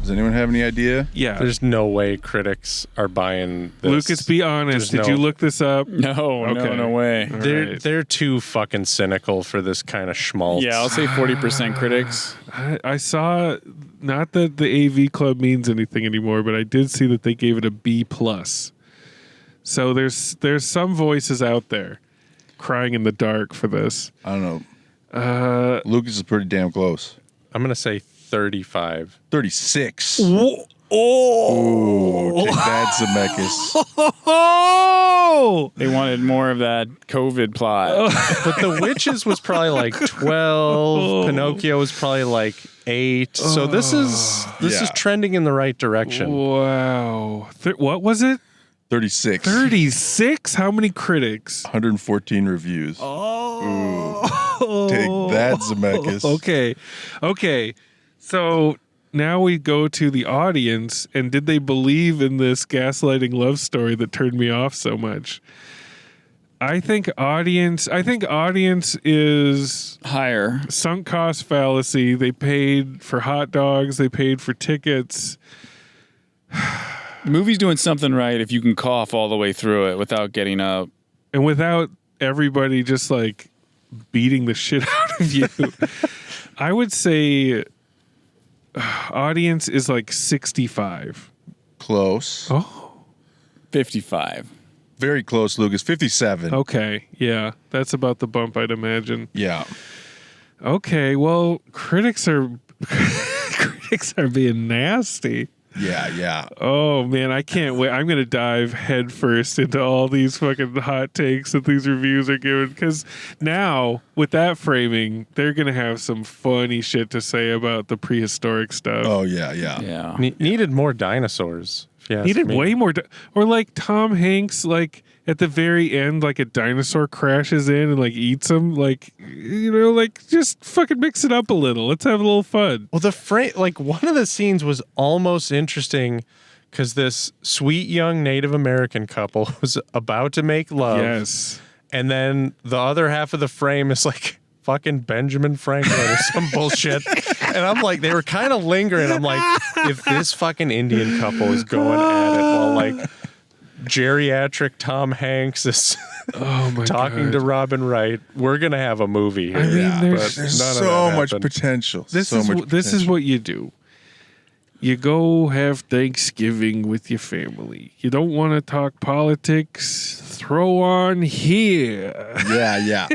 I: Does anyone have any idea?
H: Yeah.
G: There's no way critics are buying this.
H: Lucas, be honest. Did you look this up?
J: No,
H: Okay.
J: no way.
H: All
G: They're
H: right.
G: they're too fucking cynical for this kind of schmaltz.
J: Yeah, I'll say 40% critics.
H: I saw, not that the AV Club means anything anymore, but I did see that they gave it a B+. So there's some voices out there crying in the dark for this.
I: I don't know. Lucas is pretty damn close.
G: I'm gonna say 35.
I: 36.
H: Oh,
I: Ooh, take that, Zemeckis.
J: They wanted more of that COVID plot.
G: But The Witches was probably like 12. Pinocchio was probably like 8. So this is trending in the right direction.
H: Wow. What was it?
I: 36.
H: 36? How many critics?
I: 114 reviews. Ooh. Take that, Zemeckis.
H: Okay. So now we go to the audience, and did they believe in this gaslighting love story that turned me off so much? I think audience is
J: Higher.
H: sunk cost fallacy. They paid for hot dogs, they paid for tickets.
J: The movie's doing something right if you can cough all the way through it without getting up.
H: And without everybody just like beating the shit out of you. I would say audience is like 65.
I: Close.
H: Oh.
J: 55.
I: Very close, Lucas. 57.
H: Okay. Yeah. That's about the bump, I'd imagine.
I: Yeah.
H: Okay. Well, critics are being nasty.
I: Yeah.
H: Oh man, I can't wait. I'm gonna dive headfirst into all these fucking hot takes that these reviews are giving, because now with that framing, they're gonna have some funny shit to say about the prehistoric stuff.
I: Oh yeah.
G: Needed more dinosaurs. If you ask
H: Needed
G: me.
H: way more, or like Tom Hanks, like at the very end, like a dinosaur crashes in and like eats him. Like, like just fucking mix it up a little. Let's have a little fun.
G: Well, the frame, like one of the scenes was almost interesting because this sweet young Native American couple was about to make love.
H: Yes.
G: And then the other half of the frame is like fucking Benjamin Franklin or some bullshit. And I'm like, they were kind of lingering. I'm like, if this fucking Indian couple is going at it while like geriatric Tom Hanks is talking to Robin Wright, we're gonna have a movie here.
I: I mean, there's
G: none of
I: so
G: that
I: much
G: happened.
I: potential.
H: This is what you do. You go have Thanksgiving with your family. You don't want to talk politics? Throw on here.
I: Yeah.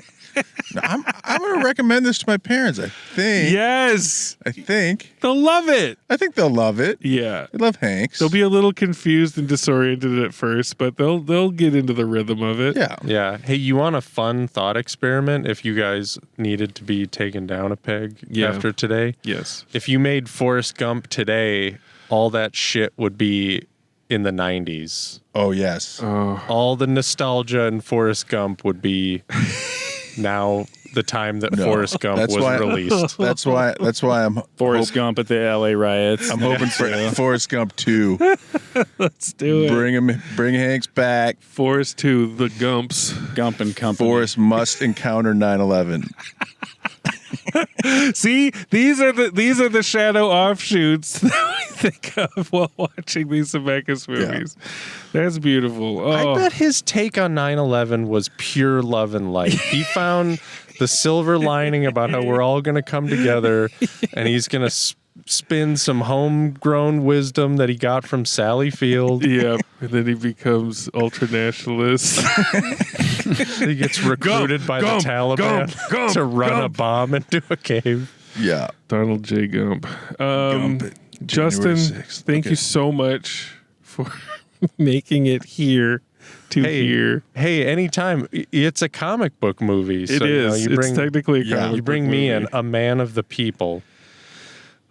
I: I'm going to recommend this to my parents. I think.
H: Yes.
I: I think
H: they'll love it.
I: I think they'll love it.
H: Yeah.
I: They love Hanks.
H: They'll be a little confused and disoriented at first, but they'll get into the rhythm of it.
I: Yeah.
G: Yeah. Hey, you want a fun thought experiment if you guys needed to be taken down a peg after today?
H: Yes.
G: If you made Forrest Gump today, all that shit would be in the 90s.
I: Oh, yes.
G: All the nostalgia in Forrest Gump would be now the time that Forrest Gump was released.
I: That's why I'm
J: Forrest Gump at the LA riots.
I: I'm hoping for Forrest Gump 2.
H: Let's do it.
I: Bring Hanks back.
H: Forrest 2, the Gumps.
J: Gump and Company.
I: Forrest must encounter 9/11.
H: See, these are the shadow offshoots that we think of while watching these Zemeckis movies. Yeah. That's beautiful. Oh.
G: I bet his take on 9/11 was pure love and light. He found the silver lining about how we're all going to come together, and he's going to spin some homegrown wisdom that he got from Sally Field.
H: Yeah, and then he becomes ultra-nationalist.
G: He gets recruited by the Taliban to run a bomb into a cave.
I: Yeah.
H: Donald J. Gump. Justin, thank you so much for making it here to here.
G: Hey, anytime. It's a comic book movie.
H: It is. It's technically a comic book
G: You bring me in, a man of the people.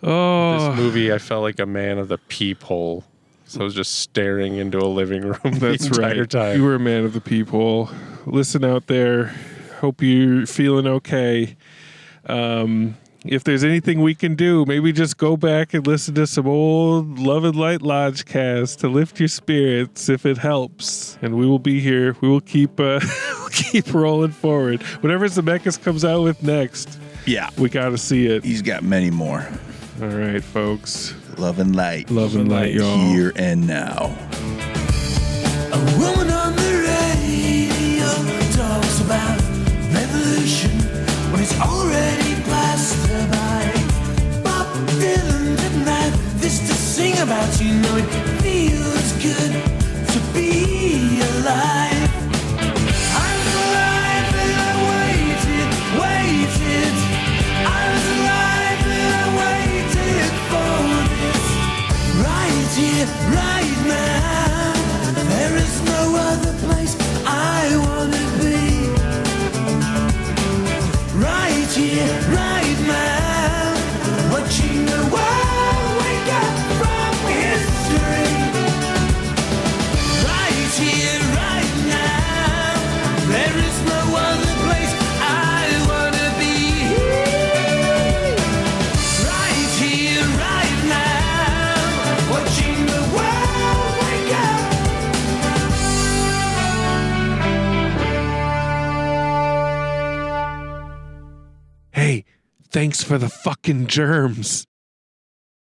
H: Oh.
G: This movie, I felt like a man of the peephole. So I was just staring into a living room the entire time.
H: You were a man of the peephole. Listen out there. Hope you're feeling okay. If there's anything we can do, maybe just go back and listen to some old Love and Light Lodgecast to lift your spirits if it helps. And we will be here. We will keep keep rolling forward. Whatever Zemeckis comes out with next, we got to see it.
I: He's got many more.
H: All right, folks.
I: Love and light.
H: Love and light, y'all.
I: Here and now.
M: A woman on the radio talks about revolution when it's already passed her by. Bob Dylan didn't have this to sing about. You know it feels good to be alive. I was alive and I waited. I was alive and I waited for this. Right here, right now. There is no other place I want to be. Right here, right now. Watching the world wake up from history. Right here, right now. There is no other place I want to be. Right here, right now. Watching the world wake up.
H: Hey, thanks for the fucking germs.